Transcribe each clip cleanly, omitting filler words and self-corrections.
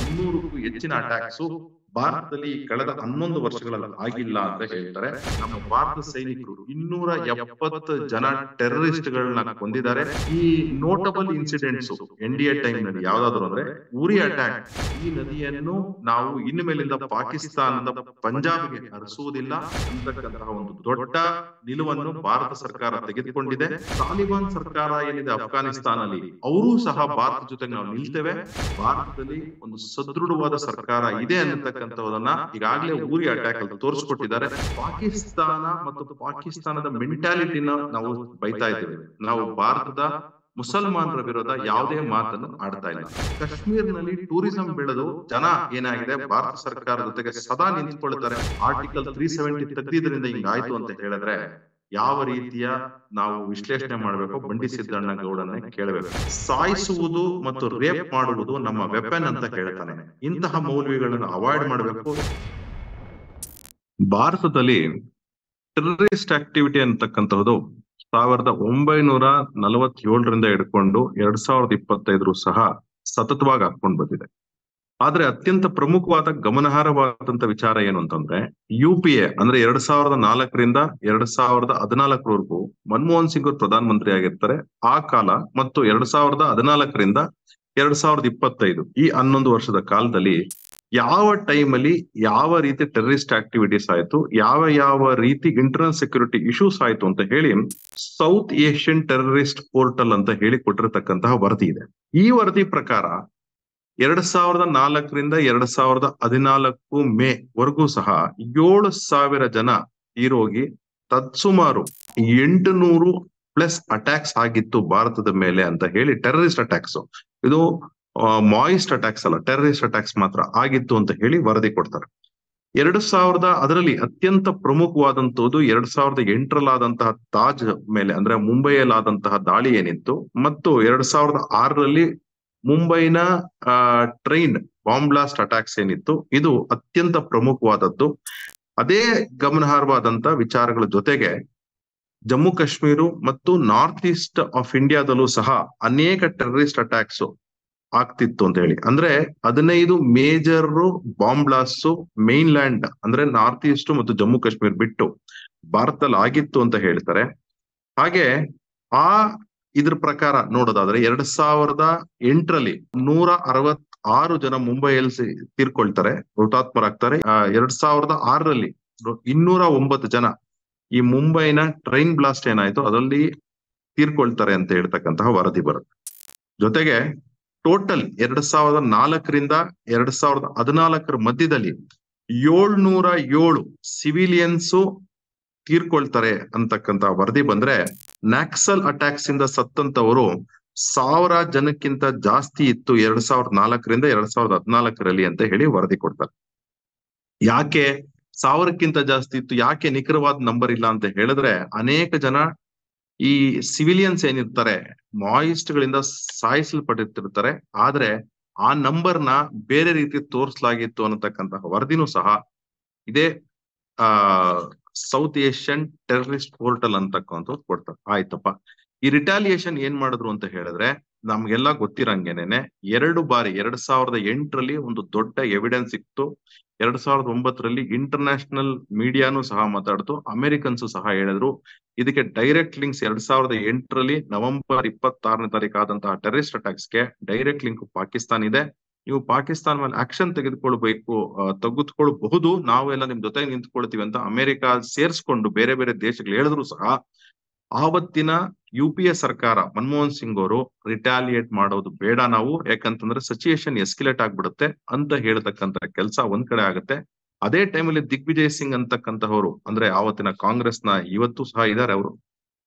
200ಕ್ಕೂ ಹೆಚ್ಚಿನ ಅಟ್ಯಾಕ್ಸ್ ಭಾರತದಲ್ಲಿ ಕಳೆದ 11 ವರ್ಷಗಳಲ್ಲಿ ಆಗಿಲ್ಲ ಅಂತ ಹೇಳ್ತಾರೆ. ನಮ್ಮ ಭಾರತ ಸೈನಿಕರು 270 ಜನ ಟೆರರಿಸ್ಟ್ ಗಳನ್ನ ಕೊಂದಿದ್ದಾರೆ. ಈ ನೋಟಬಲ್ ಇನ್ಸಿಡೆಂಟ್ಸ್ NDA ಟೈಮ್ ನಲ್ಲಿ ಯಾವ್ದಾದ್ರು ಅಂದ್ರೆ ಉರಿ ಅಟ್ಯಾಕ್. ಈ ನದಿಯನ್ನು ನಾವು ಇನ್ನು ಮೇಲಿಂದ ಪಾಕಿಸ್ತಾನದ ಪಂಜಾಬ್ಗೆ ಹರಿಸುವುದಿಲ್ಲ ಅಂತಕ್ಕಂತಹ ಒಂದು ದೊಡ್ಡ ನಿಲುವನ್ನು ಭಾರತ ಸರ್ಕಾರ ತೆಗೆದುಕೊಂಡಿದೆ. ತಾಲಿಬಾನ್ ಸರ್ಕಾರ ಏನಿದೆ ಅಫ್ಘಾನಿಸ್ತಾನಲ್ಲಿ, ಅವರೂ ಸಹ ಭಾರತ ಜೊತೆಗೆ ನಾವು ನಿಲ್ತೇವೆ, ಭಾರತದಲ್ಲಿ ಒಂದು ಸದೃಢವಾದ ಸರ್ಕಾರ ಇದೆ ಅನ್ನತಕ್ಕಂಥದನ್ನ ಈಗಾಗಲೇ ಉರಿ ಅಟ್ಯಾಕ್ ಅಲ್ಲಿ ತೋರಿಸ್ಕೊಟ್ಟಿದ್ದಾರೆ. ಪಾಕಿಸ್ತಾನ ಮತ್ತು ಪಾಕಿಸ್ತಾನದ ಮೆಂಟಾಲಿಟಿನ ನಾವು ಬೈತಾ ಇದ್ದೇವೆ. ನಾವು ಭಾರತದ ಮುಸಲ್ಮಾನರ ವಿರೋಧ ಯಾವುದೇ ಮಾತನ್ನು ಆಡ್ತಾ ಇಲ್ಲ. ಕಾಶ್ಮೀರ್ನಲ್ಲಿ ಟೂರಿಸಂ ಬೆಳೆದು ಜನ ಏನಾಗಿದೆ ಭಾರತ ಸರ್ಕಾರದ ಜೊತೆಗೆ ಸದಾ ನಿಂತ್ಕೊಳ್ತಾರೆ. ಆರ್ಟಿಕಲ್ 370 ತೆಗ್ದಿದ್ರಿಂದ ಹಿಂಗಾಯ್ತು ಅಂತ ಹೇಳಿದ್ರೆ ಯಾವ ರೀತಿಯ ನಾವು ವಿಶ್ಲೇಷಣೆ ಮಾಡಬೇಕು ಬಂಡಿ ಸಿದ್ದಣ್ಣ ಗೌಡನ್ನೇ ಕೇಳಬೇಕು. ಸಾಯಿಸುವುದು ಮತ್ತು ರೇಪ್ ಮಾಡುವುದು ನಮ್ಮ ವೆಪನ್ ಅಂತ ಹೇಳ್ತಾನೆ. ಇಂತಹ ಮೌಲ್ಯಗಳನ್ನು ಅವಾಯ್ಡ್ ಮಾಡಬೇಕು. ಭಾರತದಲ್ಲಿ ಟೆರರಿಸ್ಟ್ ಆಕ್ಟಿವಿಟಿ ಅಂತಕ್ಕಂಥದ್ದು 1947ರಿಂದ ಹಿಡ್ಕೊಂಡು 2025 ಸಹ ಸತತವಾಗಿ ಹಾಕೊಂಡು ಬಂದಿದೆ. ಆದ್ರೆ ಅತ್ಯಂತ ಪ್ರಮುಖವಾದ ಗಮನಾರ್ಹವಾದಂತ ವಿಚಾರ ಏನು ಅಂತಂದ್ರೆ UPA ಅಂದ್ರೆ 2004ರಿಂದ 2014ವರೆಗೂ ಮನಮೋಹನ್ ಸಿಂಗ್ ಅವರು ಪ್ರಧಾನ ಮಂತ್ರಿ ಆಗಿರ್ತಾರೆ ಆ ಕಾಲ, ಮತ್ತು 2014ರಿಂದ 2025 ಈ 11 ವರ್ಷದ ಕಾಲದಲ್ಲಿ ಯಾವ ಟೈಮಲ್ಲಿ ಯಾವ ರೀತಿ ಟೆರರಿಸ್ಟ್ ಆಕ್ಟಿವಿಟೀಸ್ ಆಯ್ತು, ಯಾವ ರೀತಿ ಇಂಟರ್ನಲ್ ಸೆಕ್ಯೂರಿಟಿ ಇಶ್ಯೂಸ್ ಆಯ್ತು ಅಂತ ಹೇಳಿ ಸೌತ್ ಏಷ್ಯನ್ ಟೆರರಿಸ್ಟ್ ಪೋರ್ಟಲ್ ಅಂತ ಹೇಳಿ ಕೊಟ್ಟಿರತಕ್ಕಂತಹ ವರದಿ ಇದೆ. ಈ ವರದಿ ಪ್ರಕಾರ 2004ರಿಂದ 2014 ಮೇ ವರೆಗೂ ಸಹ 7,000 ಜನ ತೀರೋಗಿ ತತ್ಸುಮಾರು 800+ ಅಟ್ಯಾಕ್ಸ್ ಆಗಿತ್ತು ಭಾರತದ ಮೇಲೆ ಅಂತ ಹೇಳಿ, ಟೆರರಿಸ್ಟ್ ಅಟ್ಯಾಕ್ಸ್, ಇದು ಮಾಯಿಸ್ಟ್ ಅಟ್ಯಾಕ್ಸ್ ಅಲ್ಲ, ಟೆರರಿಸ್ಟ್ ಅಟ್ಯಾಕ್ಸ್ ಮಾತ್ರ ಆಗಿತ್ತು ಅಂತ ಹೇಳಿ ವರದಿ ಕೊಡ್ತಾರೆ. ಅದರಲ್ಲಿ ಅತ್ಯಂತ ಪ್ರಮುಖವಾದಂತದ್ದು 2008ರಲ್ಲಾದಂತಹ ತಾಜ್ ಮೇಲೆ ಅಂದ್ರೆ ಮುಂಬೈಯಲ್ಲಾದಂತಹ ದಾಳಿ ಏನಿತ್ತು, ಮತ್ತು 2006ರಲ್ಲಿ ಮುಂಬೈನ ಟ್ರೈನ್ ಬಾಂಬ್ ಬ್ಲಾಸ್ಟ್ ಅಟ್ಯಾಕ್ಸ್ ಏನಿತ್ತು, ಇದು ಅತ್ಯಂತ ಪ್ರಮುಖವಾದದ್ದು. ಅದೇ ಗಮನಾರ್ಹವಾದಂತ ವಿಚಾರಗಳ ಜೊತೆಗೆ ಜಮ್ಮು ಕಾಶ್ಮೀರ ಮತ್ತು ನಾರ್ತ್ ಈಸ್ಟ್ ಆಫ್ ಇಂಡಿಯಾದಲ್ಲೂ ಸಹ ಅನೇಕ ಟೆರರಿಸ್ಟ್ ಅಟ್ಯಾಕ್ಸ್ ಆಗ್ತಿತ್ತು ಅಂತ ಹೇಳಿ, ಅಂದ್ರೆ 15 major bomb blast main land ಅಂದ್ರೆ ನಾರ್ತ್ ಈಸ್ಟ್ ಮತ್ತು ಜಮ್ಮು ಕಾಶ್ಮೀರ್ ಬಿಟ್ಟು ಭಾರತದಲ್ಲಿ ಆಗಿತ್ತು ಅಂತ ಹೇಳ್ತಾರೆ. ಹಾಗೆ ಇದ್ರ ಪ್ರಕಾರ ನೋಡೋದಾದ್ರೆ 2008ರಲ್ಲಿ 166 ಜನ ಮುಂಬೈಯಲ್ಲಿ ತೀರ್ಕೊಳ್ತಾರೆ, ಹುತಾತ್ಮರಾಗ್ತಾರೆ. 2006ರಲ್ಲಿ 209 ಜನ ಈ ಮುಂಬೈನ ಟ್ರೈನ್ ಬ್ಲಾಸ್ಟ್ ಏನಾಯ್ತು ಅದರಲ್ಲಿ ತೀರ್ಕೊಳ್ತಾರೆ ಅಂತ ಹೇಳ್ತಕ್ಕಂತಹ ವರದಿ ಬರುತ್ತೆ. ಜೊತೆಗೆ ಟೋಟಲ್ 2004ರಿಂದ 2014 ಮಧ್ಯದಲ್ಲಿ 707 ಸಿವಿಲಿಯನ್ಸ್ ತೀರ್ಕೊಳ್ತಾರೆ ಅಂತಕ್ಕಂತ ವರದಿ ಬಂದ್ರೆ, ನ್ಯಾಕ್ಸಲ್ ಅಟ್ಯಾಕ್ಸ್ ಇಂದ ಸತ್ತಂತವರು 1000 ಜನಕ್ಕಿಂತ ಜಾಸ್ತಿ ಇತ್ತು 2004ರಿಂದ 2014ರಲ್ಲಿ ಅಂತ ಹೇಳಿ ವರದಿ ಕೊಡ್ತಾರೆ. ಯಾಕೆ 1000ಕ್ಕಿಂತ ಜಾಸ್ತಿ ಇತ್ತು, ಯಾಕೆ ನಿಖರವಾದ ನಂಬರ್ ಇಲ್ಲ ಅಂತ ಹೇಳಿದ್ರೆ, ಅನೇಕ ಜನ ಈ ಸಿವಿಲಿಯನ್ಸ್ ಏನಿರ್ತಾರೆ ಮಾಯಿಸ್ಟ್ ಗಳಿಂದ ಸಾಯಿಸಲ್ಪಟ್ಟಿರ್ತಾರೆ, ಆದ್ರೆ ಆ ನಂಬರ್ನ ಬೇರೆ ರೀತಿ ತೋರಿಸಲಾಗಿತ್ತು ಅನ್ನತಕ್ಕಂತಹ ವರದಿನೂ ಸಹ ಇದೇ ಸೌತ್ ಏಷ್ಯನ್ ಟೆರರಿಸ್ಟ್ ಪೋರ್ಟಲ್ ಅಂತಕ್ಕಂಥದ್ದು ಕೊಡ್ತಾರೆ. ಆಯ್ತಪ್ಪ, ಈ ರಿಟಾಲಿಯೇಷನ್ ಏನ್ ಮಾಡಿದ್ರು ಅಂತ ಹೇಳಿದ್ರೆ ನಮ್ಗೆಲ್ಲ ಗೊತ್ತಿರಂಗೇನೆ 2 ಬಾರಿ 2008ರಲ್ಲಿ ಒಂದು ದೊಡ್ಡ ಎವಿಡೆನ್ಸ್ ಇತ್ತು, 2009ರಲ್ಲಿ ಇಂಟರ್ನ್ಯಾಷನಲ್ ಮೀಡಿಯಾನು ಸಹ ಮಾತಾಡ್ತು, ಅಮೆರಿಕನ್ಸ್ ಸಹ ಹೇಳಿದ್ರು. ಇದಕ್ಕೆ ಡೈರೆಕ್ಟ್ ಲಿಂಕ್ಸ್ 2008ರಲ್ಲಿ ನವೆಂಬರ್ 26ನೇ ತಾರೀಕು ಆದಂತಹ ಟೆರರಿಸ್ಟ್ ಅಟ್ಯಾಕ್ಸ್ಗೆ ಡೈರೆಕ್ಟ್ ಲಿಂಕ್ ಪಾಕಿಸ್ತಾನ ಇದೆ. ನೀವು ಪಾಕಿಸ್ತಾನ ಮೇಲೆ ಆಕ್ಷನ್ ತೆಗೆದುಕೊಳ್ಬಹುದು, ನಾವೆಲ್ಲ ನಿಮ್ ಜೊತೆಗೆ ನಿಂತ್ಕೊಳ್ತೀವಿ ಅಂತ ಅಮೆರಿಕ ಸೇರ್ಸ್ಕೊಂಡು ಬೇರೆ ಬೇರೆ ದೇಶಗಳು ಹೇಳಿದ್ರು ಸಹ ಆವತ್ತಿನ UPA ಸರ್ಕಾರ ಮನಮೋಹನ್ ಸಿಂಗ್ ಅವರು ರಿಟಾಲಿಯೇಟ್ ಮಾಡೋದು ಬೇಡ ನಾವು, ಯಾಕಂತಂದ್ರೆ ಸಿಚುಯೇಷನ್ ಎಸ್ಕಲೇಟ್ ಆಗ್ಬಿಡುತ್ತೆ ಅಂತ ಹೇಳ್ತಕ್ಕಂತ ಕೆಲಸ ಒಂದ್ ಕಡೆ ಆಗುತ್ತೆ. ಅದೇ ಟೈಮಲ್ಲಿ ದಿಗ್ವಿಜಯ್ ಸಿಂಗ್ ಅಂತಕ್ಕಂತಹವರು ಅಂದ್ರೆ ಆವತ್ತಿನ ಕಾಂಗ್ರೆಸ್ನ ಇವತ್ತು ಸಹ ಇದ್ದಾರೆ, ಅವರು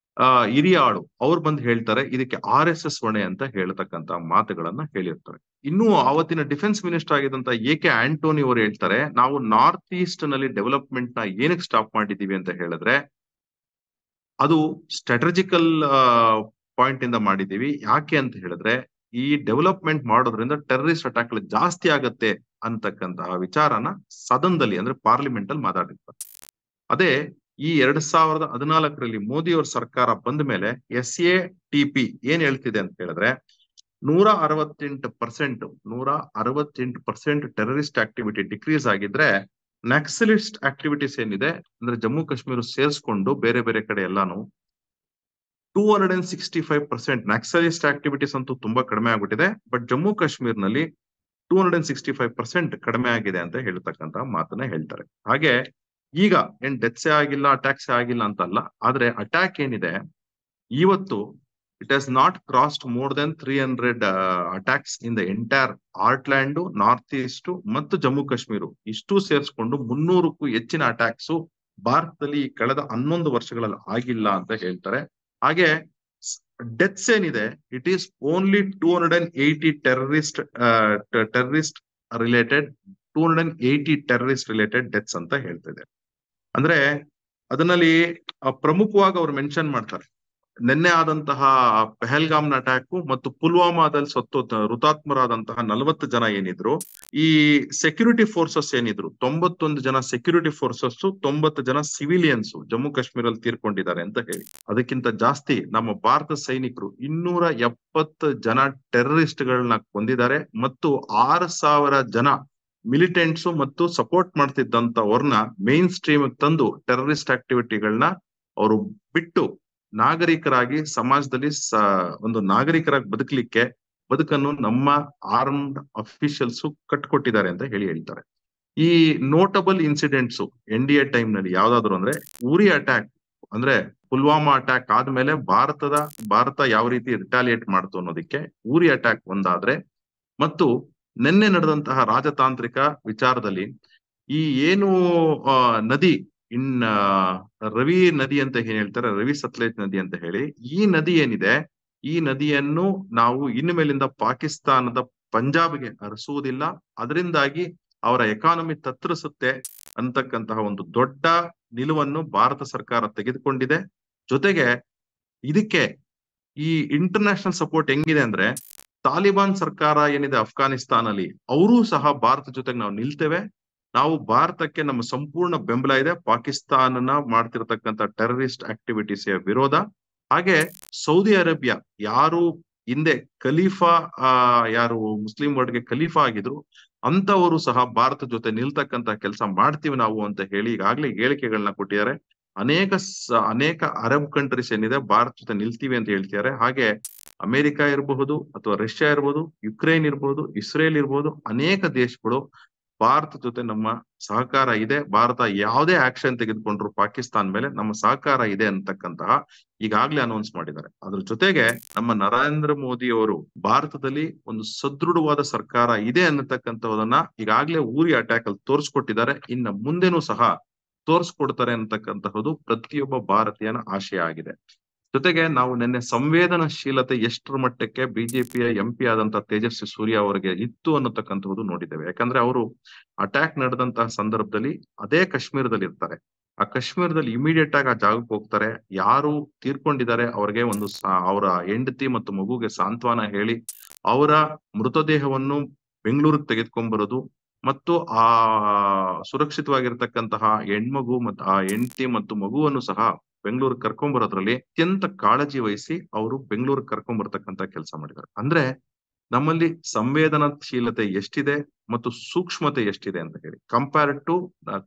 ಹಿರಿಯ ಆಳು, ಅವ್ರು ಬಂದು ಹೇಳ್ತಾರೆ ಇದಕ್ಕೆ RSS ಹೊಣೆ ಅಂತ ಹೇಳ್ತಕ್ಕಂತ ಮಾತುಗಳನ್ನ ಹೇಳಿರ್ತಾರೆ. ಇನ್ನು ಆವತ್ತಿನ ಡಿಫೆನ್ಸ್ ಮಿನಿಸ್ಟರ್ ಆಗಿದ್ದಂತ AK ಆಂಟೋನಿ ಅವರು ಹೇಳ್ತಾರೆ, ನಾವು ನಾರ್ತ್ ಈಸ್ಟ್ ನಲ್ಲಿ ಡೆವಲಪ್ಮೆಂಟ್ ನ ಏನಕ್ಕೆ ಸ್ಟಾಪ್ ಮಾಡಿದೀವಿ ಅಂತ ಹೇಳಿದ್ರೆ ಅದು ಸ್ಟ್ರಾಟಜಿಕಲ್ ಪಾಯಿಂಟ್ ಇಂದ ಮಾಡಿದೀವಿ. ಯಾಕೆ ಅಂತ ಹೇಳಿದ್ರೆ ಈ ಡೆವಲಪ್ಮೆಂಟ್ ಮಾಡೋದ್ರಿಂದ ಟೆರರಿಸ್ಟ್ ಅಟ್ಯಾಕ್ ಜಾಸ್ತಿ ಆಗತ್ತೆ ಅಂತಕ್ಕಂತಹ ವಿಚಾರನ ಸದನದಲ್ಲಿ ಅಂದ್ರೆ ಪಾರ್ಲಿಮೆಂಟ್ ಅಲ್ಲಿ ಮಾತಾಡಿರ್ತಾರೆ. ಅದೇ ಈ 2014ರಲ್ಲಿ ಮೋದಿ ಅವ್ರ ಸರ್ಕಾರ ಬಂದ ಮೇಲೆ SATP ಏನ್ ಹೇಳ್ತಿದೆ ಅಂತ ಹೇಳಿದ್ರೆ 168% ಟೆರರಿಸ್ಟ್ ಆಕ್ಟಿವಿಟಿ ಡಿಕ್ರೀಸ್ ಆಗಿದ್ರೆ, ನಕ್ಸಲಿಸ್ಟ್ ಆಕ್ಟಿವಿಟೀಸ್ ಏನಿದೆ ಅಂದ್ರೆ ಜಮ್ಮು ಕಾಶ್ಮೀರ ಸೇರಿಸ್ಕೊಂಡು ಬೇರೆ ಬೇರೆ ಕಡೆ ಎಲ್ಲಾನು 265%. ನಕ್ಸಲಿಸ್ಟ್ ಆಕ್ಟಿವಿಟೀಸ್ ಅಂತೂ ತುಂಬಾ ಕಡಿಮೆ ಆಗ್ಬಿಟ್ಟಿದೆ, ಬಟ್ ಜಮ್ಮು ಕಾಶ್ಮೀರ್ನಲ್ಲಿ 265% ಕಡಿಮೆ ಆಗಿದೆ ಅಂತ ಹೇಳ್ತಕ್ಕಂತ ಮಾತನ್ನ ಹೇಳ್ತಾರೆ. ಹಾಗೆ ಈಗ ಏನ್ ಡೆತ್ಸೇ ಆಗಿಲ್ಲ, ಅಟ್ಯಾಕ್ಸೇ ಆಗಿಲ್ಲ ಅಂತಲ್ಲ, ಆದ್ರೆ ಅಟ್ಯಾಕ್ ಏನಿದೆ ಇವತ್ತು, it has not crossed more than 300 attacks in the entire heartland, north east ಮತ್ತು ಜಮ್ಮು ಕಾಶ್ಮೀರ ಇಷ್ಟು ಸೇರಿಸ್ಕೊಂಡು 300ಕ್ಕೂ ಹೆಚ್ಚಿನ ಅಟ್ಯಾಕ್ಸ್ ಭಾರತದಲ್ಲಿ ಕಳೆದ 11 ವರ್ಷಗಳಲ್ಲಿ ಆಗಿಲ್ಲ ಅಂತ ಹೇಳ್ತಾರೆ. ಹಾಗೆ ಡೆತ್ಸ್ ಏನಿದೆ, it is only 280 terrorist related 280 terrorist related deaths ಅಂತ ಹೇಳ್ತಿದೆ. ಅಂದ್ರೆ ಅದರಲ್ಲಿ ಪ್ರಮುಖವಾಗಿ ಅವ್ರು ಮೆನ್ಷನ್ ಮಾಡ್ತಾರೆ, ನಿನ್ನೆ ಆದಂತಹ ಪೆಹಲ್ಗಾಮ್ನ ಅಟ್ಯಾಕ್ ಮತ್ತು ಪುಲ್ವಾಮಾದಲ್ಲಿ ಹುತಾತ್ಮರಾದಂತಹ 40 ಜನ ಏನಿದ್ರು, ಈ ಸೆಕ್ಯೂರಿಟಿ ಫೋರ್ಸಸ್ ಏನಿದ್ರು 91 ಜನ ಸೆಕ್ಯೂರಿಟಿ ಫೋರ್ಸಸ್, 90 ಜನ ಸಿವಿಲಿಯನ್ಸ್ ಜಮ್ಮು ಕಾಶ್ಮೀರಲ್ಲಿ ತೀರ್ಕೊಂಡಿದ್ದಾರೆ ಅಂತ ಹೇಳಿ. ಅದಕ್ಕಿಂತ ಜಾಸ್ತಿ ನಮ್ಮ ಭಾರತ ಸೈನಿಕರು 270 ಜನ ಟೆರರಿಸ್ಟ್ ಗಳನ್ನ ಕೊಂದಿದ್ದಾರೆ ಮತ್ತು 6,000 ಜನ ಮಿಲಿಟೆಂಟ್ಸ್ ಮತ್ತು ಸಪೋರ್ಟ್ ಮಾಡ್ತಿದ್ದಂತವ್ರನ್ನ ಮೇನ್ ಸ್ಟ್ರೀಮ್ ತಂದು ಟೆರರಿಸ್ಟ್ ಆಕ್ಟಿವಿಟಿಗಳನ್ನ ಅವರು ಬಿಟ್ಟು ನಾಗರಿಕರಾಗಿ ಸಮಾಜದಲ್ಲಿ ಒಂದು ನಾಗರಿಕರಾಗಿ ಬದುಕನ್ನು ನಮ್ಮ ಆರ್ಮ್ಡ್ ಅಫಿಷಿಯಲ್ಸ್ ಕಟ್ಕೊಟ್ಟಿದ್ದಾರೆ ಅಂತ ಹೇಳ್ತಾರೆ. ಈ ನೋಟಬಲ್ ಇನ್ಸಿಡೆಂಟ್ಸ್ NDA ಟೈಮ್ ನಲ್ಲಿ ಯಾವ್ದಾದ್ರು ಅಂದ್ರೆ, ಉರಿ ಅಟ್ಯಾಕ್ ಅಂದ್ರೆ ಪುಲ್ವಾಮಾ ಅಟ್ಯಾಕ್ ಆದ್ಮೇಲೆ ಭಾರತ ಯಾವ ರೀತಿ ರಿಟಾಲಿಯೇಟ್ ಮಾಡ್ತು ಅನ್ನೋದಕ್ಕೆ ಉರಿ ಅಟ್ಯಾಕ್ ಒಂದಾದ್ರೆ, ಮತ್ತು ನಿನ್ನೆ ನಡೆದಂತಹ ರಾಜತಾಂತ್ರಿಕ ವಿಚಾರದಲ್ಲಿ ಈ ಏನು ನದಿ ರವಿ ನದಿ ಅಂತ ಏನ್ ಹೇಳ್ತಾರೆ, ರವಿ ಸತ್ಲೇಜ್ ನದಿ ಅಂತ ಹೇಳಿ, ಈ ನದಿ ಏನಿದೆ, ಈ ನದಿಯನ್ನು ನಾವು ಇನ್ನು ಮೇಲಿಂದ ಪಾಕಿಸ್ತಾನದ ಪಂಜಾಬ್ಗೆ ಹರಿಸುವುದಿಲ್ಲ, ಅದರಿಂದಾಗಿ ಅವರ ಎಕಾನಮಿ ತತ್ತರಿಸುತ್ತೆ ಅಂತಕ್ಕಂತಹ ಒಂದು ದೊಡ್ಡ ನಿಲುವನ್ನು ಭಾರತ ಸರ್ಕಾರ ತೆಗೆದುಕೊಂಡಿದೆ. ಜೊತೆಗೆ ಇದಕ್ಕೆ ಈ ಇಂಟರ್ನ್ಯಾಷನಲ್ ಸಪೋರ್ಟ್ ಹೆಂಗಿದೆ ಅಂದ್ರೆ, ತಾಲಿಬಾನ್ ಸರ್ಕಾರ ಏನಿದೆ ಅಫ್ಘಾನಿಸ್ತಾನಲ್ಲಿ, ಅವರೂ ಸಹ ಭಾರತ ಜೊತೆಗೆ ನಾವು ನಿಲ್ತೇವೆ, ನಾವು ಭಾರತಕ್ಕೆ ನಮ್ಮ ಸಂಪೂರ್ಣ ಬೆಂಬಲ ಇದೆ ಪಾಕಿಸ್ತಾನ ಮಾಡ್ತಿರ್ತಕ್ಕಂಥ ಟೆರರಿಸ್ಟ್ ಆಕ್ಟಿವಿಟೀಸ್ ವಿರೋಧ. ಹಾಗೆ ಸೌದಿ ಅರೇಬಿಯಾ, ಯಾರು ಹಿಂದೆ ಖಲೀಫಾ ಯಾರು ಮುಸ್ಲಿಂ ವರ್ಡ್ಗೆ ಖಲೀಫಾ ಆಗಿದ್ರು ಅಂತವರು ಸಹ ಭಾರತ ಜೊತೆ ನಿಲ್ತಕ್ಕಂತ ಕೆಲಸ ಮಾಡ್ತೀವಿ ನಾವು ಅಂತ ಹೇಳಿ ಈಗಾಗ್ಲೇ ಹೇಳಿಕೆಗಳನ್ನ ಕೊಟ್ಟಿದ್ದಾರೆ. ಅನೇಕ ಅರಬ್ ಕಂಟ್ರೀಸ್ ಏನಿದೆ ಭಾರತ ಜೊತೆ ನಿಲ್ತೀವಿ ಅಂತ ಹೇಳ್ತಿದ್ದಾರೆ. ಹಾಗೆ ಅಮೆರಿಕ ಇರಬಹುದು ಅಥವಾ ರಷ್ಯಾ ಇರ್ಬೋದು, ಯುಕ್ರೇನ್ ಇರ್ಬೋದು, ಇಸ್ರೇಲ್ ಇರ್ಬೋದು, ಅನೇಕ ದೇಶಗಳು ಭಾರತ ಜೊತೆ ನಮ್ಮ ಸಹಕಾರ ಇದೆ, ಭಾರತ ಯಾವುದೇ ಆಕ್ಷನ್ ತೆಗೆದುಕೊಂಡ್ರು ಪಾಕಿಸ್ತಾನ ಮೇಲೆ ನಮ್ಮ ಸಹಕಾರ ಇದೆ ಅಂತಕ್ಕಂತಹ ಈಗಾಗ್ಲೇ ಅನೌನ್ಸ್ ಮಾಡಿದ್ದಾರೆ. ಅದ್ರ ಜೊತೆಗೆ ನಮ್ಮ ನರೇಂದ್ರ ಮೋದಿ ಅವರು ಭಾರತದಲ್ಲಿ ಒಂದು ಸದೃಢವಾದ ಸರ್ಕಾರ ಇದೆ ಅನ್ನತಕ್ಕಂಥದನ್ನ ಈಗಾಗ್ಲೇ ಉರಿ ಅಟ್ಯಾಕ್ ಅಲ್ಲಿ ತೋರಿಸ್ಕೊಟ್ಟಿದ್ದಾರೆ, ಇನ್ನು ಮುಂದೆನೂ ಸಹ ತೋರಿಸ್ಕೊಡ್ತಾರೆ ಅಂತಕ್ಕಂತಹದ್ದು ಪ್ರತಿಯೊಬ್ಬ ಭಾರತೀಯನ ಆಶಯ ಆಗಿದೆ. ಜೊತೆಗೆ ನಾವು ನಿನ್ನೆ ಸಂವೇದನಶೀಲತೆ ಎಷ್ಟರ ಮಟ್ಟಕ್ಕೆ ಬಿಜೆಪಿಯ MP ಆದಂತ ತೇಜಸ್ವಿ ಸೂರ್ಯ ಅವರಿಗೆ ಇತ್ತು ಅನ್ನತಕ್ಕಂಥದ್ದು ನೋಡಿದ್ದೇವೆ. ಯಾಕಂದ್ರೆ ಅವರು ಅಟ್ಯಾಕ್ ನಡೆದಂತಹ ಸಂದರ್ಭದಲ್ಲಿ ಅದೇ ಕಾಶ್ಮೀರದಲ್ಲಿ ಇರ್ತಾರೆ. ಆ ಕಾಶ್ಮೀರದಲ್ಲಿ ಇಮಿಡಿಯೇಟ್ ಆಗಿ ಆ ಜಾಗಕ್ಕೆ ಹೋಗ್ತಾರೆ, ಯಾರು ತೀರ್ಕೊಂಡಿದ್ದಾರೆ ಅವ್ರಿಗೆ ಅವರ ಹೆಂಡತಿ ಮತ್ತು ಮಗುಗೆ ಸಾಂತ್ವನ ಹೇಳಿ ಅವರ ಮೃತದೇಹವನ್ನು ಬೆಂಗಳೂರಿಗೆ ತೆಗೆದುಕೊಂಡ್ ಬರೋದು ಮತ್ತು ಆ ಸುರಕ್ಷಿತವಾಗಿರ್ತಕ್ಕಂತಹ ಹೆಣ್ಮಗು ಮತ್ತು ಆ ಹೆಂಡತಿ ಮತ್ತು ಮಗುವನ್ನು ಸಹ ಬೆಂಗಳೂರಿಗೆ ಕರ್ಕೊಂಡ್ ಬರೋದ್ರಲ್ಲಿ ಅತ್ಯಂತ ಕಾಳಜಿ ವಹಿಸಿ ಅವರು ಬೆಂಗಳೂರಿಗೆ ಕರ್ಕೊಂಡ್ ಬರ್ತಕ್ಕಂತ ಕೆಲಸ ಮಾಡಿದ್ದಾರೆ. ಅಂದ್ರೆ ನಮ್ಮಲ್ಲಿ ಸಂವೇದನಾಶೀಲತೆ ಎಷ್ಟಿದೆ ಮತ್ತು ಸೂಕ್ಷ್ಮತೆ ಎಷ್ಟಿದೆ ಅಂತ ಹೇಳಿ ಕಂಪೇರ್ಡ್ ಟು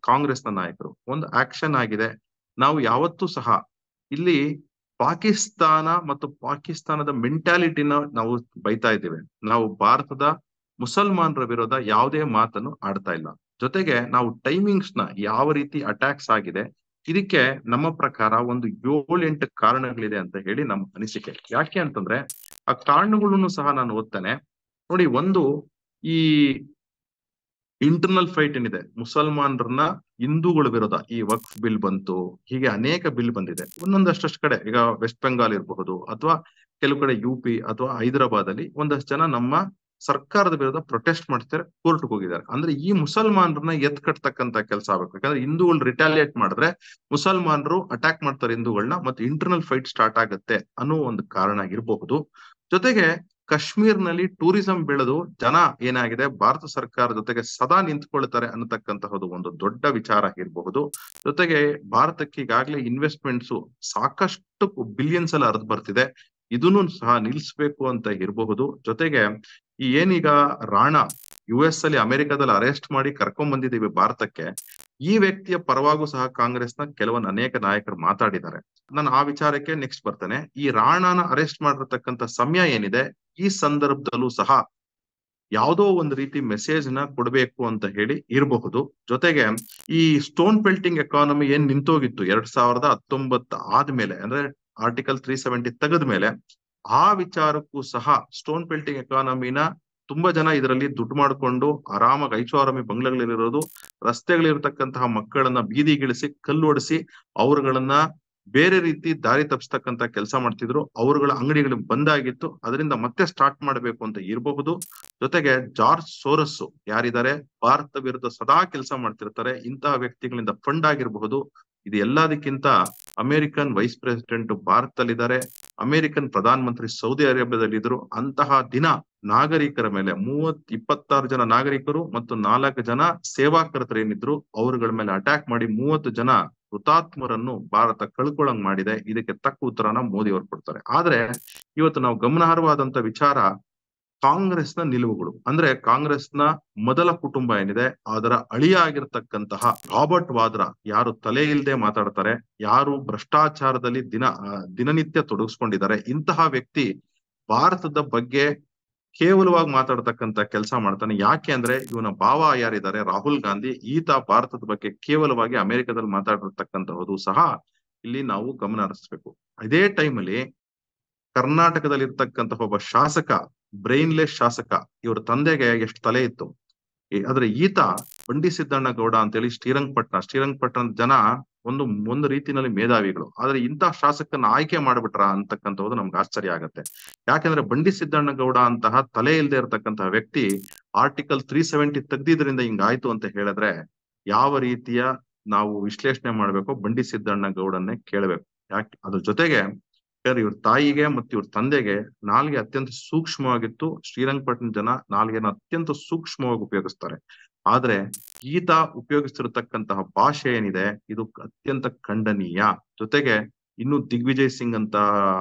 ಕಾಂಗ್ರೆಸ್ನ ನಾಯಕರು ಒಂದು ಆಕ್ಷನ್ ಆಗಿದೆ. ನಾವು ಯಾವತ್ತೂ ಸಹ ಇಲ್ಲಿ ಪಾಕಿಸ್ತಾನ ಮತ್ತು ಪಾಕಿಸ್ತಾನದ ಮೆಂಟಾಲಿಟಿನ ನಾವು ಬೈತಾ ಇದ್ದೇವೆ, ನಾವು ಭಾರತದ ಮುಸಲ್ಮಾನರ ವಿರೋಧ ಯಾವುದೇ ಮಾತನ್ನು ಆಡ್ತಾ ಇಲ್ಲ. ಜೊತೆಗೆ ನಾವು ಟೈಮಿಂಗ್ಸ್ ನ ಯಾವ ರೀತಿ ಅಟ್ಯಾಕ್ಸ್ ಆಗಿದೆ ಇದಕ್ಕೆ ನಮ್ಮ ಪ್ರಕಾರ ಒಂದು 7-8 ಕಾರಣಗಳಿದೆ ಅಂತ ಹೇಳಿ ನಮ್ಮ ಅನಿಸಿಕೆ. ಯಾಕೆ ಅಂತಂದ್ರೆ ಆ ಕಾರಣಗಳನ್ನು ಸಹ ನಾನು ಓದ್ತೇನೆ ನೋಡಿ. ಒಂದು, ಈ ಇಂಟರ್ನಲ್ ಫೈಟ್ ಏನಿದೆ ಮುಸಲ್ಮಾನರನ್ನ ಹಿಂದೂಗಳ ವಿರೋಧ, ಈ ವಕ್ಫ್ ಬಿಲ್ ಬಂತು, ಹೀಗೆ ಅನೇಕ ಬಿಲ್ ಬಂದಿದೆ ಒಂದೊಂದಷ್ಟು ಕಡೆ. ಈಗ ವೆಸ್ಟ್ ಬೆಂಗಾಲ್ ಇರಬಹುದು ಅಥವಾ ಕೆಲವು ಕಡೆ UP ಅಥವಾ ಹೈದರಾಬಾದ್ ಅಲ್ಲಿ ಒಂದಷ್ಟು ಜನ ನಮ್ಮ ಸರ್ಕಾರದ ವಿರುದ್ಧ ಪ್ರೊಟೆಸ್ಟ್ ಮಾಡ್ತಾರೆ, ಕೋರ್ಟ್ಗೆ ಹೋಗಿದ್ದಾರೆ. ಅಂದ್ರೆ ಈ ಮುಸಲ್ಮಾನರನ್ನ ಕಟ್ತಕ್ಕಂತ ಕೆಲಸ ಆಗ್ಬೇಕು. ಯಾಕಂದ್ರೆ ಹಿಂದೂಗಳು ರಿಟಾಲಿಯೇಟ್ ಮಾಡಿದ್ರೆ ಮುಸಲ್ಮಾನರು ಅಟ್ಯಾಕ್ ಮಾಡ್ತಾರೆ ಹಿಂದೂಗಳನ್ನ, ಮತ್ತೆ ಇಂಟರ್ನಲ್ ಫೈಟ್ ಸ್ಟಾರ್ಟ್ ಆಗುತ್ತೆ ಅನ್ನೋ ಒಂದು ಕಾರಣ ಇರಬಹುದು. ಜೊತೆಗೆ ಕಾಶ್ಮೀರ್ನಲ್ಲಿ ಟೂರಿಸಂ ಬೆಳೆದು ಜನ ಏನಾಗಿದೆ ಭಾರತ ಸರ್ಕಾರ ಜೊತೆಗೆ ಸದಾ ನಿಂತ್ಕೊಳ್ತಾರೆ ಅನ್ನತಕ್ಕಂತಹದ್ದು ಒಂದು ದೊಡ್ಡ ವಿಚಾರ ಇರಬಹುದು. ಜೊತೆಗೆ ಭಾರತಕ್ಕೆ ಈಗಾಗಲೇ ಇನ್ವೆಸ್ಟ್ಮೆಂಟ್ಸ್ ಸಾಕಷ್ಟು ಬಿಲಿಯನ್ಸ್ ಎಲ್ಲ ಹರಿದು ಬರ್ತಿದೆ. ಇದನ್ನು ಸಹ ನಿಲ್ಲಿಸ್ಬೇಕು ಅಂತ ಇರಬಹುದು. ಜೊತೆಗೆ ಈ ಏನೀಗ ರಾಣಾ US ಅಲ್ಲಿ ಅಮೆರಿಕದಲ್ಲಿ ಅರೆಸ್ಟ್ ಮಾಡಿ ಕರ್ಕೊಂಡ್ ಬಂದಿದ್ದೀವಿ ಭಾರತಕ್ಕೆ, ಈ ವ್ಯಕ್ತಿಯ ಪರವಾಗೂ ಸಹ ಕಾಂಗ್ರೆಸ್ನ ಕೆಲವೊಂದು ಅನೇಕ ನಾಯಕರು ಮಾತಾಡಿದ್ದಾರೆ. ನಾನು ಆ ವಿಚಾರಕ್ಕೆ ನೆಕ್ಸ್ಟ್ ಬರ್ತೇನೆ. ಈ ರಾಣಾನ ಅರೆಸ್ಟ್ ಮಾಡಿರ್ತಕ್ಕಂಥ ಸಮಯ ಏನಿದೆ, ಈ ಸಂದರ್ಭದಲ್ಲೂ ಸಹ ಯಾವುದೋ ಒಂದು ರೀತಿ ಮೆಸೇಜ್ ನ ಕೊಡಬೇಕು ಅಂತ ಹೇಳಿ ಇರಬಹುದು. ಜೊತೆಗೆ ಈ ಸ್ಟೋನ್ ಪೆಲ್ಟಿಂಗ್ ಎಕಾನಮಿ ಏನ್ ನಿಂತೋಗಿತ್ತು 2019 ಆದ್ಮೇಲೆ, ಅಂದ್ರೆ ಆರ್ಟಿಕಲ್ 370 ತೆಗೆದ ಮೇಲೆ, ಆ ವಿಚಾರಕ್ಕೂ ಸಹ ಸ್ಟೋನ್ ಪೆಲ್ಟಿಂಗ್ ಎಕಾನಮಿನ ತುಂಬಾ ಜನ ಇದರಲ್ಲಿ ದುಡ್ಡು ಮಾಡಿಕೊಂಡು ಆರಾಮಾಗಿ ಐಷಾರಾಮಿ ಬಂಗ್ಲೆಗಳಿರೋದು, ರಸ್ತೆಗಳಿರ್ತಕ್ಕಂತಹ ಮಕ್ಕಳನ್ನ ಬೀದಿಗಿಳಿಸಿ ಕಲ್ಲೊಡಿಸಿ ಅವರುಗಳನ್ನ ಬೇರೆ ರೀತಿ ದಾರಿ ತಪ್ಪಿಸ್ತಕ್ಕಂತ ಕೆಲಸ ಮಾಡ್ತಿದ್ರು. ಅವರುಗಳ ಅಂಗಡಿಗಳು ಬಂದಾಗಿತ್ತು, ಅದರಿಂದ ಮತ್ತೆ ಸ್ಟಾರ್ಟ್ ಮಾಡಬೇಕು ಅಂತ ಇರಬಹುದು. ಜೊತೆಗೆ ಜಾರ್ಜ್ ಸೋರಸ್ ಯಾರಿದ್ದಾರೆ, ಭಾರತ ವಿರುದ್ಧ ಸದಾ ಕೆಲಸ ಮಾಡ್ತಿರ್ತಾರೆ. ಇಂತಹ ವ್ಯಕ್ತಿಗಳಿಂದ ಫಂಡ್ ಆಗಿರಬಹುದು. ಇದು ಎಲ್ಲದಕ್ಕಿಂತ American vice president ಭಾರತದಲ್ಲಿದ್ದಾರೆ, American Pradhan Mantri Saudi ಅರೇಬಿಯಾದಲ್ಲಿದ್ರು. ಅಂತಹ ದಿನ ನಾಗರಿಕರ ಮೇಲೆ 26 ಜನ ನಾಗರಿಕರು ಮತ್ತು 4 ಜನ ಸೇವಾಕರ್ತರು ಏನಿದ್ರು ಅವರುಗಳ ಮೇಲೆ ಅಟ್ಯಾಕ್ ಮಾಡಿ 30 ಜನ ಹುತಾತ್ಮರನ್ನು ಭಾರತ ಕಳ್ಕೊಳ್ಳಂಗ್ ಮಾಡಿದೆ. ಇದಕ್ಕೆ ತಕ್ಕ ಉತ್ತರನ ಮೋದಿ ಅವರು ಕೊಡ್ತಾರೆ. ಆದ್ರೆ ಇವತ್ತು ನಾವು ಗಮನಾರ್ಹವಾದಂತ ವಿಚಾರ ಕಾಂಗ್ರೆಸ್ನ ನಿಲುವುಗಳು. ಅಂದ್ರೆ ಕಾಂಗ್ರೆಸ್ನ ಮೊದಲ ಕುಟುಂಬ ಏನಿದೆ ಅದರ ಅಳಿಯ ಆಗಿರ್ತಕ್ಕಂತಹ ರಾಬರ್ಟ್ ವಾದ್ರಾ, ಯಾರು ತಲೆ ಇಲ್ಲದೆ ಮಾತಾಡ್ತಾರೆ, ಯಾರು ಭ್ರಷ್ಟಾಚಾರದಲ್ಲಿ ದಿನನಿತ್ಯ ತೊಡಗಿಸ್ಕೊಂಡಿದ್ದಾರೆ, ಇಂತಹ ವ್ಯಕ್ತಿ ಭಾರತದ ಬಗ್ಗೆ ಕೇವಲವಾಗಿ ಮಾತಾಡ್ತಕ್ಕಂತ ಕೆಲಸ ಮಾಡ್ತಾನೆ. ಯಾಕೆ ಅಂದ್ರೆ ಇವನ ಭಾವ ಯಾರಿದ್ದಾರೆ ರಾಹುಲ್ ಗಾಂಧಿ, ಈತ ಭಾರತದ ಬಗ್ಗೆ ಕೇವಲವಾಗಿ ಅಮೆರಿಕದಲ್ಲಿ ಮಾತಾಡಿರ್ತಕ್ಕಂತಹದ್ದು ಸಹ ಇಲ್ಲಿ ನಾವು ಗಮನ ಹರಿಸ್ಬೇಕು. ಇದೇ ಟೈಮಲ್ಲಿ ಕರ್ನಾಟಕದಲ್ಲಿ ಇರ್ತಕ್ಕಂತಹ ಒಬ್ಬ ಶಾಸಕ, ಬ್ರೈನ್ಲೆಸ್ ಶಾಸಕ, ಇವ್ರ ತಂದೆಗೆ ಎಷ್ಟು ತಲೆ ಇತ್ತು. ಆದ್ರೆ ಈತ ಬಂಡಿ ಸಿದ್ದಣ್ಣ ಗೌಡ ಅಂತೇಳಿ ಶ್ರೀರಂಗಪಟ್ಟಣ ಜನ ಒಂದು ರೀತಿನಲ್ಲಿ ಮೇಧಾವಿಗಳು. ಆದ್ರೆ ಇಂತಹ ಶಾಸಕನ ಆಯ್ಕೆ ಮಾಡ್ಬಿಟ್ರ ಅಂತಕ್ಕಂಥದ್ದು ನಮ್ಗೆ ಆಶ್ಚರ್ಯ ಆಗತ್ತೆ. ಯಾಕಂದ್ರೆ ಬಂಡಿ ಸಿದ್ದಣ್ಣ ಗೌಡ ಅಂತಹ ತಲೆ ಇಲ್ಲದೆ ಇರತಕ್ಕಂತಹ ವ್ಯಕ್ತಿ ಆರ್ಟಿಕಲ್ 370 ತೆಗ್ದಿದ್ರಿಂದ ಹಿಂಗಾಯ್ತು ಅಂತ ಹೇಳಿದ್ರೆ ಯಾವ ರೀತಿಯ ನಾವು ವಿಶ್ಲೇಷಣೆ ಮಾಡ್ಬೇಕು, ಬಂಡಿ ಸಿದ್ದಣ್ಣ ಗೌಡನ್ನೇ ಕೇಳಬೇಕು. ಯಾಕೆ ಅದ್ರ ಜೊತೆಗೆ ಇವ್ರ ತಾಯಿಗೆ ಮತ್ತು ಇವ್ರ ತಂದೆಗೆ ನಾಲ್ಗೆ ಅತ್ಯಂತ ಸೂಕ್ಷ್ಮವಾಗಿತ್ತು. ಶ್ರೀರಂಗಪಟ್ಟಣ ಜನ ನಾಲ್ಗೆನ ಅತ್ಯಂತ ಸೂಕ್ಷ್ಮವಾಗಿ ಉಪಯೋಗಿಸ್ತಾರೆ. ಆದ್ರೆ ಈತ ಉಪಯೋಗಿಸ್ತಿರತಕ್ಕಂತಹ ಭಾಷೆ ಏನಿದೆ ಇದು ಅತ್ಯಂತ ಖಂಡನೀಯ. ಜೊತೆಗೆ ಇನ್ನು ದಿಗ್ವಿಜಯ್ ಸಿಂಗ್ ಅಂತ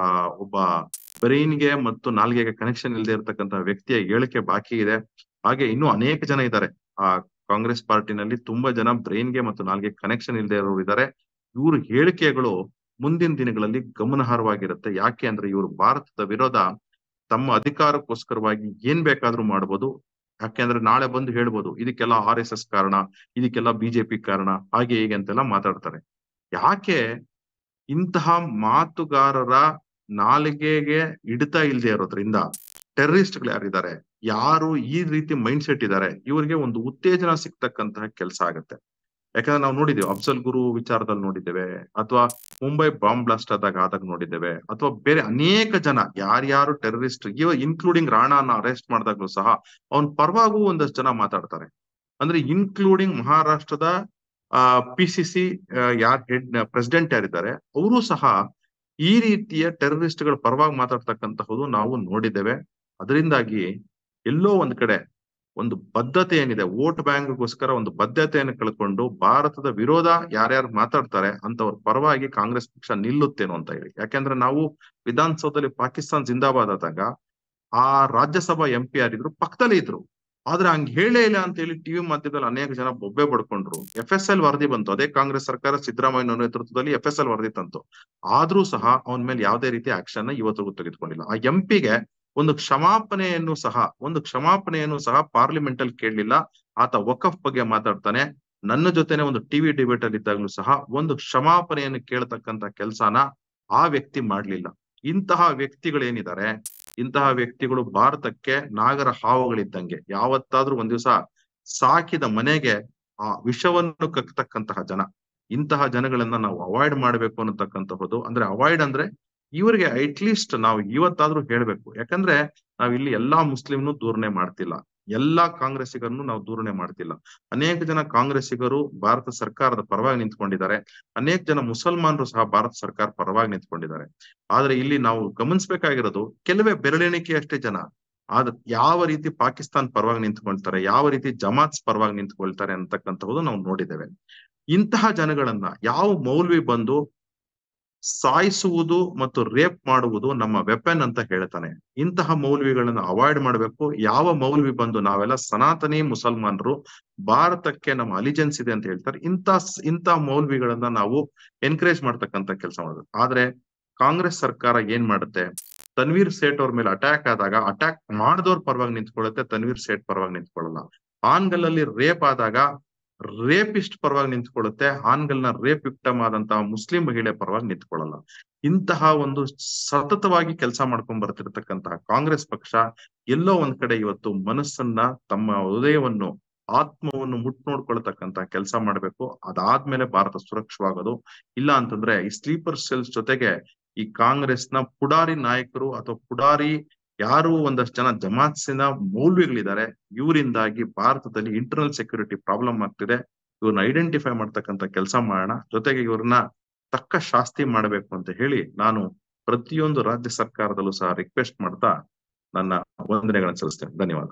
ಒಬ್ಬ ಬ್ರೈನ್ಗೆ ಮತ್ತು ನಾಲ್ಗೆಗೆ ಕನೆಕ್ಷನ್ ಇಲ್ಲದೆ ಇರತಕ್ಕಂತಹ ವ್ಯಕ್ತಿಯ ಹೇಳಿಕೆ ಬಾಕಿ ಇದೆ. ಹಾಗೆ ಇನ್ನೂ ಅನೇಕ ಜನ ಇದ್ದಾರೆ ಆ ಕಾಂಗ್ರೆಸ್ ಪಾರ್ಟಿನಲ್ಲಿ, ತುಂಬಾ ಜನ ಬ್ರೈನ್ಗೆ ಮತ್ತು ನಾಲ್ಗೆ ಕನೆಕ್ಷನ್ ಇಲ್ಲದೆ ಇರೋರು ಇದ್ದಾರೆ. ಇವ್ರ ಹೇಳಿಕೆಗಳು ಮುಂದಿನ ದಿನಗಳಲ್ಲಿ ಗಮನಾರ್ಹವಾಗಿರುತ್ತೆ. ಯಾಕೆ ಅಂದ್ರೆ ಇವರು ಭಾರತದ ವಿರೋಧ ತಮ್ಮ ಅಧಿಕಾರಕ್ಕೋಸ್ಕರವಾಗಿ ಏನ್ ಬೇಕಾದ್ರೂ ಮಾಡ್ಬೋದು. ಯಾಕೆಂದ್ರೆ ನಾಳೆ ಬಂದು ಹೇಳ್ಬೋದು ಇದಕ್ಕೆಲ್ಲ RSS ಕಾರಣ, ಇದಕ್ಕೆಲ್ಲ ಬಿಜೆಪಿ ಕಾರಣ, ಹಾಗೆ ಹೀಗೆ ಅಂತೆಲ್ಲ ಮಾತಾಡ್ತಾರೆ. ಯಾಕೆ ಇಂತಹ ಮಾತುಗಾರರ ನಾಲಿಗೆಗೆ ಹಿಡಿತ ಇಲ್ಲದೆ ಇರೋದ್ರಿಂದ ಟೆರರಿಸ್ಟ್ಗಳು ಯಾರಿದ್ದಾರೆ, ಯಾರು ಈ ರೀತಿ ಮೈಂಡ್ ಸೆಟ್ ಇದ್ದಾರೆ, ಇವರಿಗೆ ಒಂದು ಉತ್ತೇಜನ ಸಿಗ್ತಕ್ಕಂತಹ ಕೆಲಸ ಆಗತ್ತೆ. ಯಾಕಂದ್ರೆ ನಾವು ನೋಡಿದ್ದೇವೆ ಅಫ್ಜಲ್ ಗುರು ವಿಚಾರದಲ್ಲಿ ನೋಡಿದ್ದೇವೆ, ಅಥವಾ ಮುಂಬೈ ಬಾಂಬ್ ಬ್ಲಾಸ್ಟ್ ಆದಾಗ ನೋಡಿದ್ದೇವೆ, ಅಥವಾ ಬೇರೆ ಅನೇಕ ಜನ ಯಾರ್ಯಾರು ಟೆರರಿಸ್ಟ್ ಇನ್ಕ್ಲೂಡಿಂಗ್ ರಾಣಾನ ಅರೆಸ್ಟ್ ಮಾಡಿದಾಗ್ಲೂ ಸಹ ಅವನ್ ಪರವಾಗೂ ಒಂದಷ್ಟು ಜನ ಮಾತಾಡ್ತಾರೆ. ಅಂದ್ರೆ ಇನ್ಕ್ಲೂಡಿಂಗ್ ಮಹಾರಾಷ್ಟ್ರದ PCC ಹೆಡ್ ಪ್ರೆಸಿಡೆಂಟ್ ಯಾರಿದ್ದಾರೆ ಅವರು ಸಹ ಈ ರೀತಿಯ ಟೆರರಿಸ್ಟ್ಗಳ ಪರವಾಗಿ ಮಾತಾಡ್ತಕ್ಕಂತಹದ್ದು ನಾವು ನೋಡಿದ್ದೇವೆ. ಅದರಿಂದಾಗಿ ಎಲ್ಲೋ ಒಂದ್ ಕಡೆ ಒಂದು ಬದ್ಧತೆ ಏನಿದೆ, ವೋಟ್ ಬ್ಯಾಂಕ್ಗೋಸ್ಕರ ಒಂದು ಬದ್ಧತೆಯನ್ನು ಕಳ್ಕೊಂಡು ಭಾರತದ ವಿರೋಧ ಯಾರ್ಯಾರು ಮಾತಾಡ್ತಾರೆ ಅಂತವ್ರ ಪರವಾಗಿ ಕಾಂಗ್ರೆಸ್ ಪಕ್ಷ ನಿಲ್ಲುತ್ತೇನೋ ಅಂತ ಹೇಳಿ. ಯಾಕೆಂದ್ರೆ ನಾವು ವಿಧಾನಸೌಧದಲ್ಲಿ ಪಾಕಿಸ್ತಾನ್ ಜಿಂದಾಬಾದ್ ಆದಾಗ ಆ ರಾಜ್ಯಸಭಾ MP ಯಾರಿದ್ರು ಪಕ್ಕದಲ್ಲೇ ಇದ್ರು. ಆದ್ರೆ ಹಂಗ್ ಹೇಳೇ ಇಲ್ಲ ಅಂತ ಹೇಳಿ ಟಿವಿ ಮಾಧ್ಯಮದಲ್ಲಿ ಅನೇಕ ಜನ ಬೊಬ್ಬೆ ಪಡ್ಕೊಂಡ್ರು. FSL ವರದಿ ಬಂತು, ಅದೇ ಕಾಂಗ್ರೆಸ್ ಸರ್ಕಾರ ಸಿದ್ದರಾಮಯ್ಯ ನೇತೃತ್ವದಲ್ಲಿ FSL ವರದಿ ತಂತು. ಆದ್ರೂ ಸಹ ಅವನ ಮೇಲೆ ಯಾವುದೇ ರೀತಿ ಆಕ್ಷನ್ ಇವತ್ತಿಗೂ ತೆಗೆದುಕೊಂಡಿಲ್ಲ. ಆ MP ಗೆ ಒಂದು ಕ್ಷಮಾಪಣೆಯನ್ನು ಸಹ ಪಾರ್ಲಿಮೆಂಟ್ ಅಲ್ಲಿ ಕೇಳಲಿಲ್ಲ. ಆತ ವಕಫ್ ಬಗ್ಗೆ ಮಾತಾಡ್ತಾನೆ. ನನ್ನ ಜೊತೆನೆ ಒಂದು ಟಿವಿ ಡಿಬೇಟ್ ಅಲ್ಲಿ ಇದ್ದಾಗಲೂ ಸಹ ಒಂದು ಕ್ಷಮಾಪಣೆಯನ್ನು ಕೇಳ್ತಕ್ಕಂತ ಕೆಲಸನ ಆ ವ್ಯಕ್ತಿ ಮಾಡ್ಲಿಲ್ಲ. ಇಂತಹ ವ್ಯಕ್ತಿಗಳೇನಿದ್ದಾರೆ, ಇಂತಹ ವ್ಯಕ್ತಿಗಳು ಭಾರತಕ್ಕೆ ನಾಗರ ಹಾವುಗಳಿದ್ದಂಗೆ. ಯಾವತ್ತಾದ್ರೂ ಒಂದ್ ದಿವಸ ಸಾಕಿದ ಮನೆಗೆ ಆ ವಿಷವನ್ನು ಕಕ್ತಕ್ಕಂತಹ ಜನ. ಇಂತಹ ಜನಗಳನ್ನ ನಾವು ಅವಾಯ್ಡ್ ಮಾಡ್ಬೇಕು ಅನ್ನತಕ್ಕಂತಹದ್ದು. ಅಂದ್ರೆ ಅವಾಯ್ಡ್ ಅಂದ್ರೆ ಇವರಿಗೆ ಅಟ್ಲೀಸ್ಟ್ ನಾವು ಇವತ್ತಾದ್ರೂ ಹೇಳ್ಬೇಕು. ಯಾಕಂದ್ರೆ ನಾವ್ ಇಲ್ಲಿ ಎಲ್ಲಾ ಮುಸ್ಲಿಂನು ದೂರನೆ ಮಾಡ್ತಿಲ್ಲ, ಎಲ್ಲಾ ಕಾಂಗ್ರೆಸ್ಸಿಗರನ್ನು ನಾವು ದೂರನೆ ಮಾಡ್ತಿಲ್ಲ. ಅನೇಕ ಜನ ಕಾಂಗ್ರೆಸ್ಸಿಗರು ಭಾರತ ಸರ್ಕಾರದ ಪರವಾಗಿ ನಿಂತ್ಕೊಂಡಿದ್ದಾರೆ, ಅನೇಕ ಜನ ಮುಸಲ್ಮಾನರು ಸಹ ಭಾರತ ಸರ್ಕಾರ ಪರವಾಗಿ ನಿಂತ್ಕೊಂಡಿದ್ದಾರೆ. ಆದ್ರೆ ಇಲ್ಲಿ ನಾವು ಗಮನಿಸಬೇಕಾಗಿರೋದು ಕೆಲವೇ ಬೆರಳೆಣಿಕೆಯಷ್ಟೇ ಜನ ಯಾವ ರೀತಿ ಪಾಕಿಸ್ತಾನ್ ಪರವಾಗಿ ನಿಂತ್ಕೊಳ್ತಾರೆ, ಯಾವ ರೀತಿ ಜಮಾತ್ಸ್ ಪರವಾಗಿ ನಿಂತ್ಕೊಳ್ತಾರೆ ಅಂತಕ್ಕಂಥದ್ದು ನಾವು ನೋಡಿದ್ದೇವೆ. ಇಂತಹ ಜನಗಳನ್ನ ಯಾವ ಮೌಲ್ವಿ ಬಂದು ಸಾಯಿಸುವುದು ಮತ್ತು ರೇಪ್ ಮಾಡುವುದು ನಮ್ಮ ವೆಪನ್ ಅಂತ ಹೇಳ್ತಾನೆ. ಇಂತಹ ಮೌಲ್ವಿಗಳನ್ನ ಅವಾಯ್ಡ್ ಮಾಡಬೇಕು. ಯಾವ ಮೌಲ್ವಿ ಬಂದು ನಾವೆಲ್ಲ ಸನಾತನಿ ಮುಸಲ್ಮಾನರು, ಭಾರತಕ್ಕೆ ನಮ್ಮ ಅಲಿಜೆನ್ಸ್ ಇದೆ ಅಂತ ಹೇಳ್ತಾರೆ, ಇಂಥ ಮೌಲ್ವಿಗಳನ್ನ ನಾವು ಎನ್ಕರೇಜ್ ಮಾಡ್ತಕ್ಕಂಥ ಕೆಲಸ ಮಾಡಬೇಕು. ಆದ್ರೆ ಕಾಂಗ್ರೆಸ್ ಸರ್ಕಾರ ಏನ್ ಮಾಡುತ್ತೆ, ತನ್ವೀರ್ ಸೇಠ್ ಅವ್ರ ಮೇಲೆ ಅಟ್ಯಾಕ್ ಆದಾಗ ಅಟ್ಯಾಕ್ ಮಾಡಿದವ್ರ ಪರವಾಗಿ ನಿಂತ್ಕೊಳ್ಳುತ್ತೆ, ತನ್ವೀರ್ ಸೇಠ್ ಪರವಾಗಿ ನಿಂತ್ಕೊಳ್ಳಲ್ಲ. ಹಾನ್ಗಲ್ಲಲ್ಲಿ ರೇಪ್ ಆದಾಗ ರೇಪಿಸ್ಟ್ ಪರವಾಗಿ ನಿಂತ್ಕೊಳ್ಳುತ್ತೆ, ಹಾನ್ಗಲ್ನ ರೇಪ್ ವಿಕ್ಟಮ್ ಆದಂತಹ ಮುಸ್ಲಿಂ ಮಹಿಳೆ ಪರವಾಗಿ ನಿಂತ್ಕೊಳ್ಳಲ್ಲ. ಇಂತಹ ಒಂದು ಸತತವಾಗಿ ಕೆಲಸ ಮಾಡ್ಕೊಂಡ್ ಬರ್ತಿರ್ತಕ್ಕಂತಹ ಕಾಂಗ್ರೆಸ್ ಪಕ್ಷ ಎಲ್ಲೋ ಒಂದ್ ಕಡೆ ಇವತ್ತು ಮನಸ್ಸನ್ನ, ತಮ್ಮ ಹೃದಯವನ್ನು, ಆತ್ಮವನ್ನು ನೋಡ್ಕೊಳ್ತಕ್ಕಂತ ಕೆಲಸ ಮಾಡ್ಬೇಕು. ಅದಾದ್ಮೇಲೆ ಭಾರತ ಸುರಕ್ಷವಾಗೋದು. ಇಲ್ಲ ಅಂತಂದ್ರೆ ಈ ಸ್ಲೀಪರ್ ಸೆಲ್ಸ್ ಜೊತೆಗೆ ಈ ಕಾಂಗ್ರೆಸ್ನ ಪುಡಾರಿ ನಾಯಕರು ಅಥವಾ ಪುಡಾರಿ ಯಾರು ಒಂದಷ್ಟು ಜನ ಜಮಾತ್ಸಿನ ಮೌಲ್ವಿಗಳಿದ್ದಾರೆ, ಇವರಿಂದಾಗಿ ಭಾರತದಲ್ಲಿ ಇಂಟರ್ನಲ್ ಸೆಕ್ಯೂರಿಟಿ ಪ್ರಾಬ್ಲಮ್ ಆಗ್ತಿದೆ. ಇವ್ರನ್ನ ಐಡೆಂಟಿಫೈ ಮಾಡ್ತಕ್ಕಂಥ ಕೆಲಸ ಮಾಡೋಣ, ಜೊತೆಗೆ ಇವ್ರನ್ನ ತಕ್ಕ ಶಾಸ್ತಿ ಮಾಡಬೇಕು ಅಂತ ಹೇಳಿ ನಾನು ಪ್ರತಿಯೊಂದು ರಾಜ್ಯ ಸರ್ಕಾರದಲ್ಲೂ ಸಹ ರಿಕ್ವೆಸ್ಟ್ ಮಾಡ್ತಾ ನನ್ನ ವಂದನೆಗಳನ್ನು ಸಲ್ಲಿಸ್ತೇನೆ. ಧನ್ಯವಾದ.